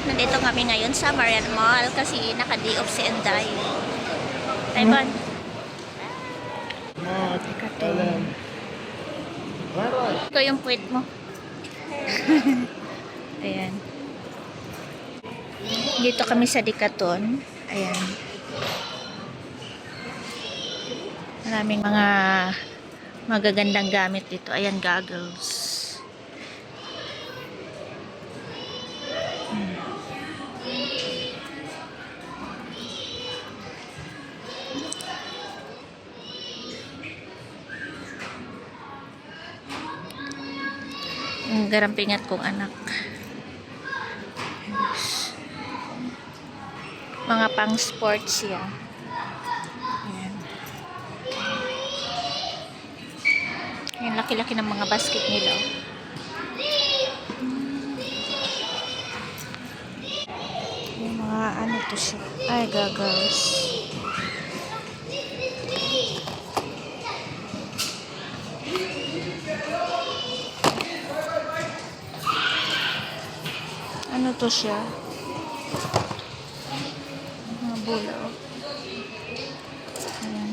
Nandito kami ngayon sa Marian Mall kasi naka-day off si Enday. Taiwan. Teka to. Ito yung puwit mo. Ayan. Dito kami sa Decathlon. Ayan. Maraming mga magagandang gamit dito. Ayan, goggles. Ang garampingat kong anak. Mga pang sports yan. Ayan. Ayan, laki-laki ng mga basket nila. Yung mga ano to siya. Ay, goggles. Ano to siya? Mga bola, oh. Ayan.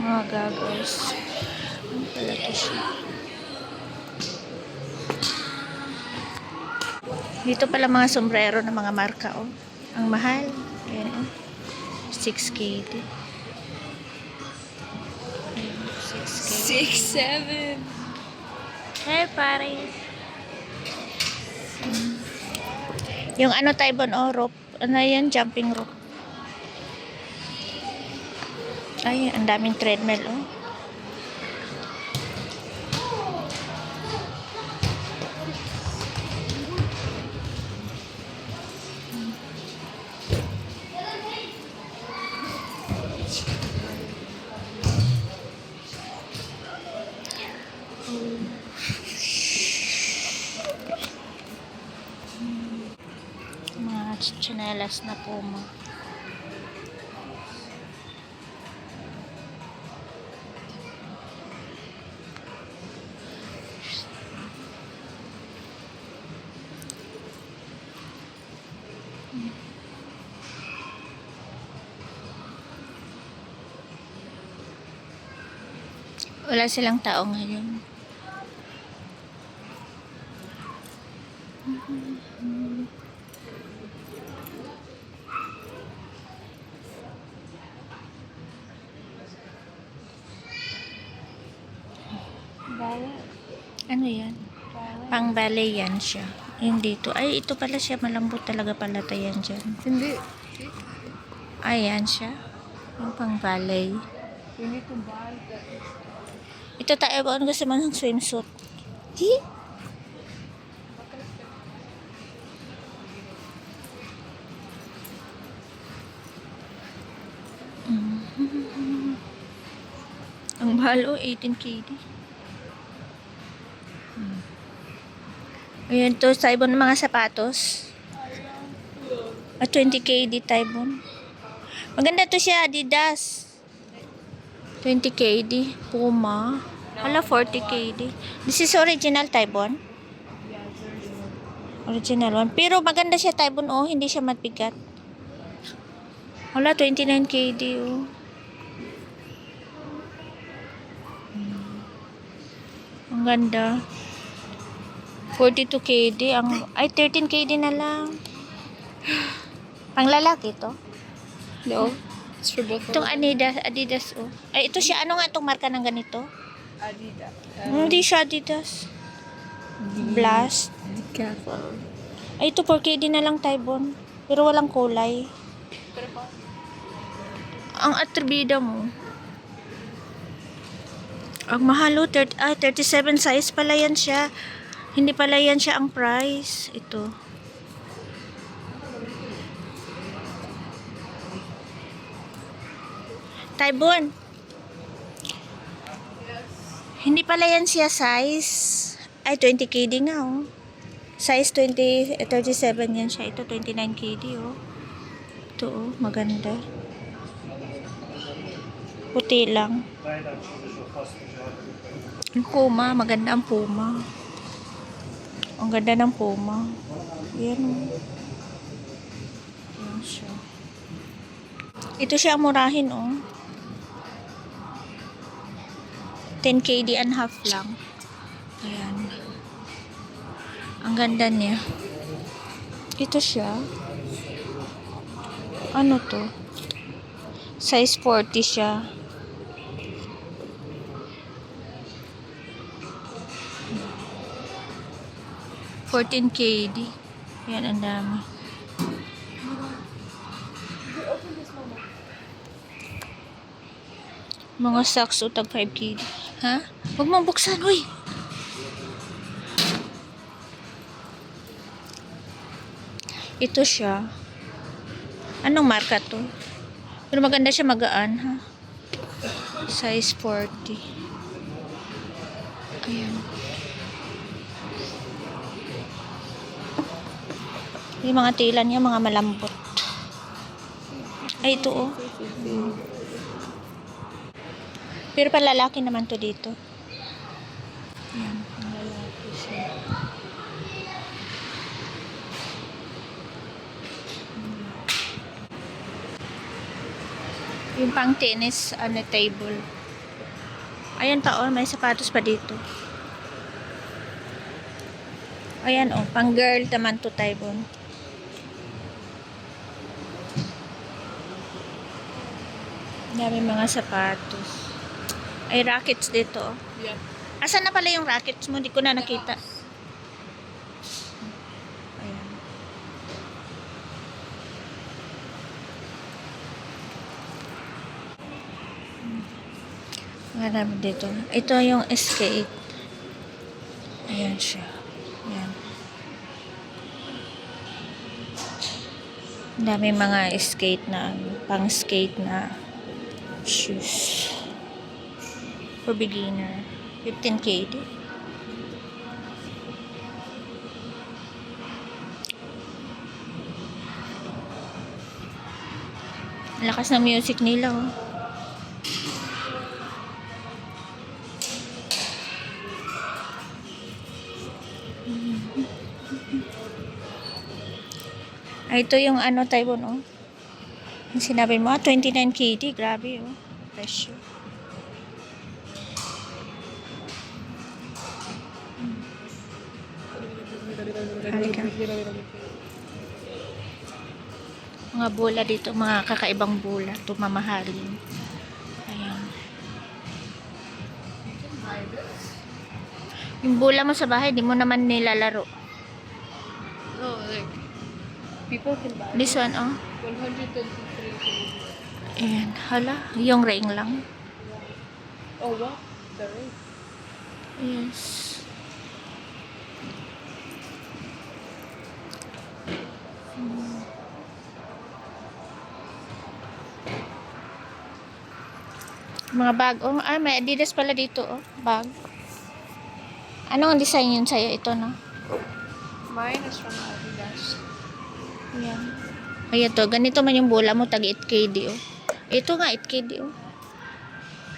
Mga goggles. Ano pala to siya? Dito pala mga sombrero ng mga marka, oh. Ang mahal. Ayan, oh. 6KD. 6, 7. Hey, pare. Yung ano, Taibon, oh, rope. Ano yan? Jumping rope. Ay, ang daming treadmill, oh. Mga tsinelas na Puma. Wala silang tao ngayon. Ano yan? Pang ballet yan siya. Yung dito. Ay, ito pala siya. Malambot talaga pala yan dyan. Hindi. Ayan siya. Yung pang ballet. You need to buy that. Ito tayo ba? Ano gusto mo ng swimsuit? Hi? Ang mahal, oh, 18KD. Ayan to, Taibon ng mga sapatos. At 20KD Taibon. Maganda to siya, Adidas. 20KD. Puma. Hala, 40KD. This is original Taibon. Original one. Pero maganda siya Taibon, oh. Hindi siya mabigat. Hala, 29KD, oh. Ang ganda. 42KD. Ay, 13KD na lang. Pang lalaki to. No. It's for both Itong of them. Adidas, oh. Ay, ito siya. Ano nga itong marka ng ganito? Adidas. Hindi siya Adidas. Blast. Decathlon. Ay, ito 4KD na lang Taibon. Pero walang kulay. Ang atribida mo. Ang mahal, oh. 37 size pala yan siya. Hindi pala yan siya ang price. Ito. Taibon. Hindi pala yan siya size. Ay, 20KD nga, oh. Size 37 yan siya. Ito, 29KD, oh. Ito, oh. Maganda. Puti lang. Ang Puma, maganda ang Puma. Ang ganda ng Puma. Yan o. Yan siya. Ito siya ang murahin oh. 10 KD and half lang. Ayan. Ang ganda niya. Ito siya. Ano to? Size 40 siya. $14 KD. Yan, ang dami. Mga socks o tag 5 KD. Ha? Huwag mong buksan, uy! Ito siya. Anong marka to? Pero maganda siya, magaan, ha? Size 40. Ayan. Yung mga tela niya, mga malambot. Ay, ito oh. Pero palalaki naman to dito. Ayan, lalaki siya. Yung pang tennis ano, table. Ayan pa oh, may sapatos pa dito. Ayan oh, pang girl naman to table. Dami mga sapatos. Ay, rackets dito. Yeah. Asan na pala yung rackets mo? Hindi ko na nakita. Ayan. Marami dito. Ito yung skate. Ayan siya. Ayan. Dami mga skate na, pang skate na shoes. For beginner. 15 KD. Lakas ng music nila oh. Ay, ito yung ano, Taiwan oh. Yung sinabi mo, 29 KD. Grabe oh. Presyo. Halika. Mga bola dito, mga kakaibang bola. Ito mamahalin. Ayan. Yung bola mo sa bahay, di mo naman nilalaro. No, like, people can buy This one, oh. 123. Ayan. Hala, yung ring lang. Oh, what? The ring? Yes. Mga bag. Oh, ay, may Adidas pala dito, oh. Bag. Anong design yun sa'yo? Ito, no? Mine is from Adidas. Ayan. Ayan to. Ganito man yung bola mo. Tag 8KD, oh. Ito nga, 8KD, oh.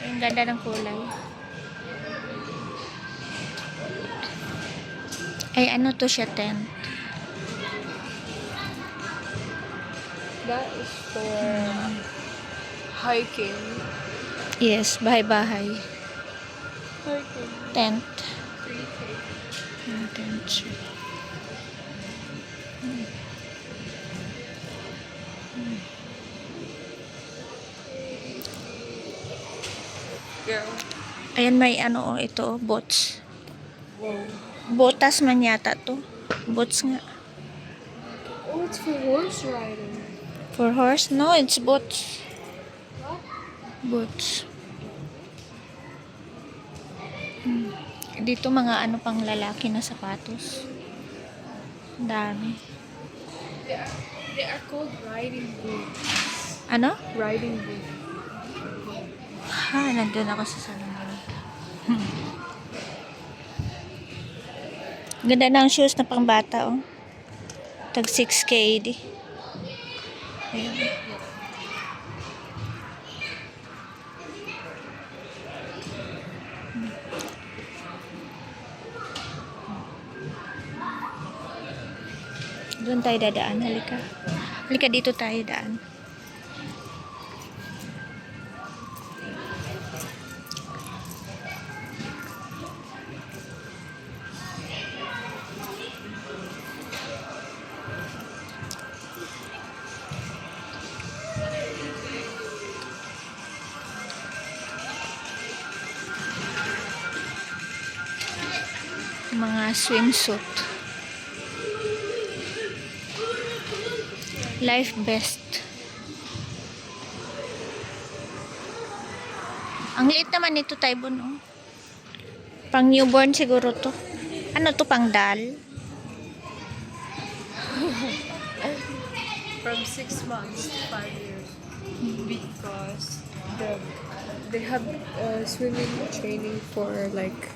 Ang ganda ng kulay. Ay, ano to siya, tent? That is for hiking. Yes, bahay-bahay. Hiking. Tent. 3K. Tent siya. Girl. Ayan, may ano, oh, ito, oh, bots. Whoa. Botas man yata to. Bots nga. Oh, it's for horse riding. For horse? No, it's bots. What? Boots. Dito mga ano pang lalaki na sapatos. Ang dami. They are called riding boots. Ano? Riding boots. Ha, nandun ako sa salamin. Ganda ng shoes na pang bata, oh. Tag 6KD. Ayan. Doon tayo dadaan. Halika. Halika dito tayo daan. Mga swimsuit. Life Best. Ang liit naman ito, Taibon, oh. Pang newborn siguro to. Ano to, pang dal? From 6 months to 5 years. Because they have swimming training for like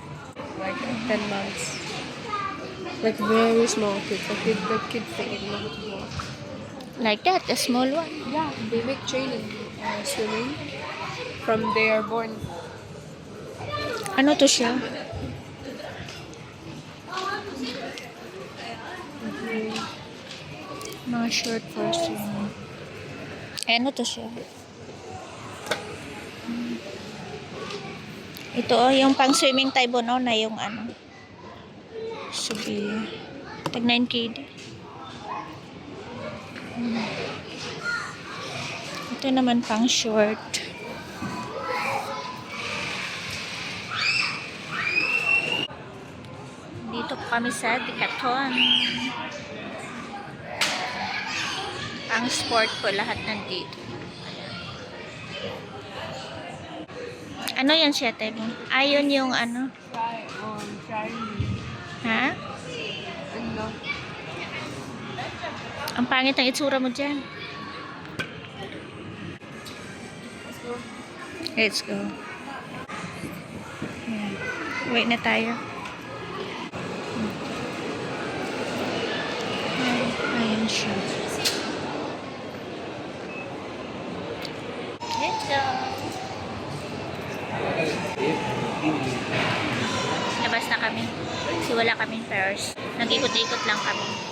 10 months. Like very small kids. Like the kids they don't know how to walk. Like that, a small one. Yeah, they make training swimming from they are born. Ano to siya? Mga short for swimming. Ano to siya? Ito, oh, yung pang swimming Taibon, oh, na yung ano. Sabi, tag 9 KD. Ito naman pang short. Dito po kami sa Decathlon. Ang sport po lahat nandito. Ano yan siya, Tebo? Ayun yung ano. Try me. Ha? No. Ang pangit ng itsura mo dyan. Let's go. Ayan. Wait na tayo. Ayan siya. Let's go. Labas na kami. Kasi wala kaming pairs. Nag-ikot-ikot lang kami.